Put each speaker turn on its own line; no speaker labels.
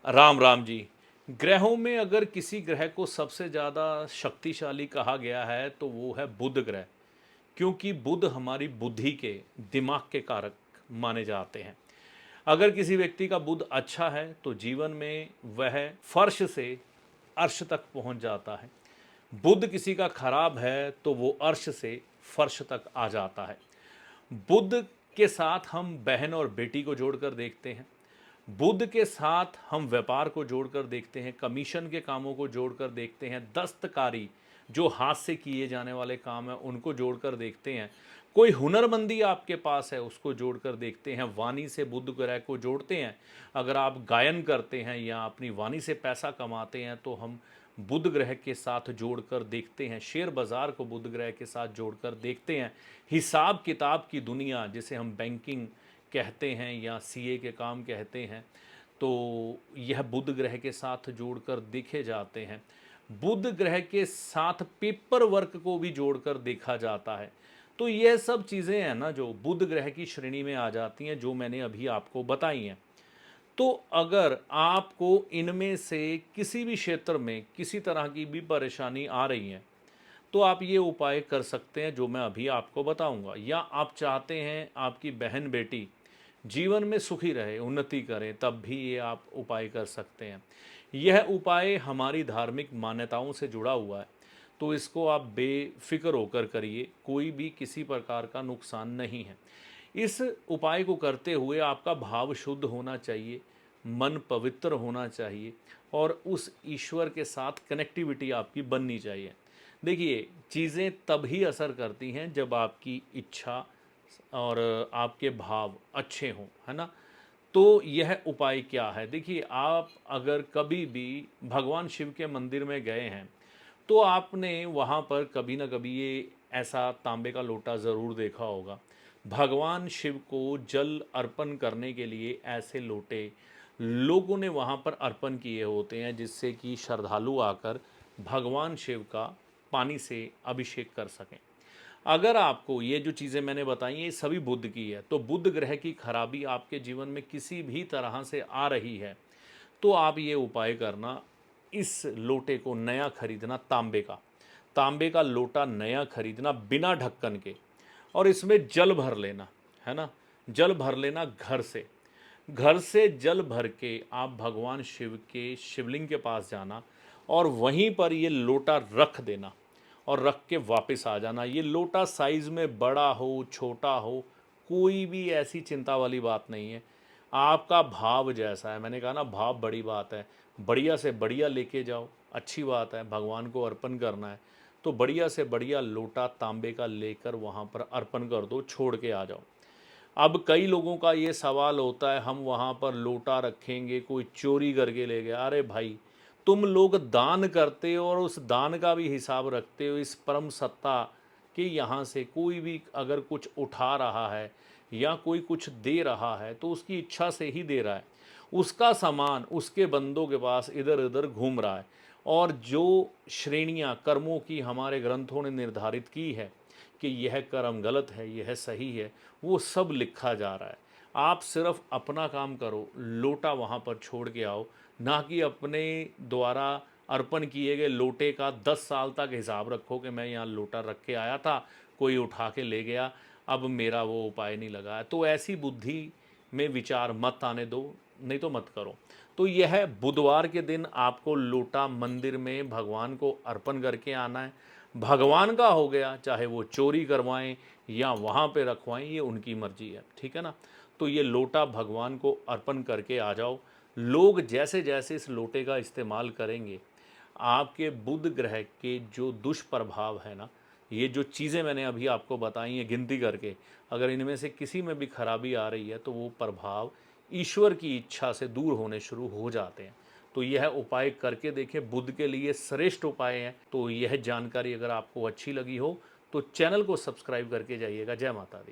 राम राम जी। ग्रहों में अगर किसी ग्रह को सबसे ज़्यादा शक्तिशाली कहा गया है तो वो है बुध ग्रह। क्योंकि बुध हमारी बुद्धि के, दिमाग के कारक माने जाते हैं। अगर किसी व्यक्ति का बुध अच्छा है तो जीवन में वह फर्श से अर्श तक पहुंच जाता है। बुध किसी का खराब है तो वो अर्श से फर्श तक आ जाता है। बुध के साथ हम बहन और बेटी को जोड़कर देखते हैं। बुध के साथ हम व्यापार को जोड़कर देखते हैं, कमीशन के कामों को जोड़कर देखते हैं, दस्तकारी जो हाथ से किए जाने वाले काम हैं उनको जोड़कर देखते हैं। कोई हुनरमंदी आपके पास है उसको जोड़कर देखते हैं, वाणी से बुध ग्रह को जोड़ते हैं। अगर आप गायन करते हैं या अपनी वाणी से पैसा कमाते हैं तो हम बुध ग्रह के साथ जोड़कर देखते हैं। शेयर बाज़ार को बुध ग्रह के साथ जोड़कर देखते हैं। हिसाब किताब की दुनिया जिसे हम बैंकिंग कहते हैं या सीए के काम कहते हैं, तो यह बुध ग्रह के साथ जोड़कर देखे जाते हैं। बुध ग्रह के साथ पेपर वर्क को भी जोड़कर देखा जाता है। तो यह सब चीज़ें हैं ना जो बुध ग्रह की श्रेणी में आ जाती हैं, जो मैंने अभी आपको बताई हैं। तो अगर आपको इनमें से किसी भी क्षेत्र में किसी तरह की भी परेशानी आ रही है तो आप ये उपाय कर सकते हैं जो मैं अभी आपको बताऊंगा। या आप चाहते हैं आपकी बहन बेटी जीवन में सुखी रहे, उन्नति करें, तब भी ये आप उपाय कर सकते हैं। यह उपाय हमारी धार्मिक मान्यताओं से जुड़ा हुआ है, तो इसको आप बेफिक्र होकर करिए, कोई भी किसी प्रकार का नुकसान नहीं है। इस उपाय को करते हुए आपका भाव शुद्ध होना चाहिए, मन पवित्र होना चाहिए और उस ईश्वर के साथ कनेक्टिविटी आपकी बननी चाहिए। देखिए, चीज़ें तभी असर करती हैं जब आपकी इच्छा और आपके भाव अच्छे हों, है ना? तो यह उपाय क्या है? देखिए, आप अगर कभी भी भगवान शिव के मंदिर में गए हैं तो आपने वहाँ पर कभी ना कभी ये ऐसा तांबे का लोटा ज़रूर देखा होगा। भगवान शिव को जल अर्पण करने के लिए ऐसे लोटे लोगों ने वहाँ पर अर्पण किए होते हैं, जिससे कि श्रद्धालु आकर भगवान शिव का पानी से अभिषेक कर सकें। अगर आपको ये जो चीज़ें मैंने बताई हैं ये सभी बुध की है, तो बुध ग्रह की खराबी आपके जीवन में किसी भी तरह से आ रही है तो आप ये उपाय करना। इस लोटे को नया खरीदना, तांबे का लोटा नया खरीदना बिना ढक्कन के, और इसमें जल भर लेना, है ना? जल भर लेना घर से जल भर के आप भगवान शिव के शिवलिंग के पास जाना और वहीं पर ये लोटा रख देना और रख के वापस आ जाना। ये लोटा साइज़ में बड़ा हो छोटा हो, कोई भी ऐसी चिंता वाली बात नहीं है। आपका भाव जैसा है, मैंने कहा ना, भाव बड़ी बात है। बढ़िया से बढ़िया लेके जाओ, अच्छी बात है, भगवान को अर्पण करना है तो बढ़िया से बढ़िया लोटा तांबे का लेकर वहाँ पर अर्पण कर दो, छोड़ के आ जाओ। अब कई लोगों का ये सवाल होता है, हम वहाँ पर लोटा रखेंगे, कोई चोरी करके ले गया। अरे भाई, तुम लोग दान करते हो और उस दान का भी हिसाब रखते हो। इस परम सत्ता के यहाँ से कोई भी अगर कुछ उठा रहा है या कोई कुछ दे रहा है तो उसकी इच्छा से ही दे रहा है। उसका सामान उसके बंदों के पास इधर उधर घूम रहा है। और जो श्रेणियाँ कर्मों की हमारे ग्रंथों ने निर्धारित की है कि यह कर्म गलत है, यह सही है, वो सब लिखा जा रहा है। आप सिर्फ अपना काम करो, लोटा वहाँ पर छोड़ के आओ, ना कि अपने द्वारा अर्पण किए गए लोटे का 10 साल तक हिसाब रखो कि मैं यहाँ लोटा रख के आया था, कोई उठा के ले गया, अब मेरा वो उपाय नहीं लगा है। तो ऐसी बुद्धि में विचार मत आने दो, नहीं तो मत करो। तो यह बुधवार के दिन आपको लोटा मंदिर में भगवान को अर्पण करके आना है। भगवान का हो गया, चाहे वो चोरी करवाएं या वहाँ पे रखवाएं, ये उनकी मर्जी है, ठीक है ना? तो ये लोटा भगवान को अर्पण करके आ जाओ। लोग जैसे जैसे इस लोटे का इस्तेमाल करेंगे, आपके बुध ग्रह के जो दुष्प्रभाव है ना, ये जो चीज़ें मैंने अभी आपको बताई हैं गिनती करके, अगर इनमें से किसी में भी खराबी आ रही है तो वो प्रभाव ईश्वर की इच्छा से दूर होने शुरू हो जाते हैं। तो यह उपाय करके देखें, बुध के लिए श्रेष्ठ उपाय है। तो यह जानकारी अगर आपको अच्छी लगी हो तो चैनल को सब्सक्राइब करके जाइएगा। जय माता दी।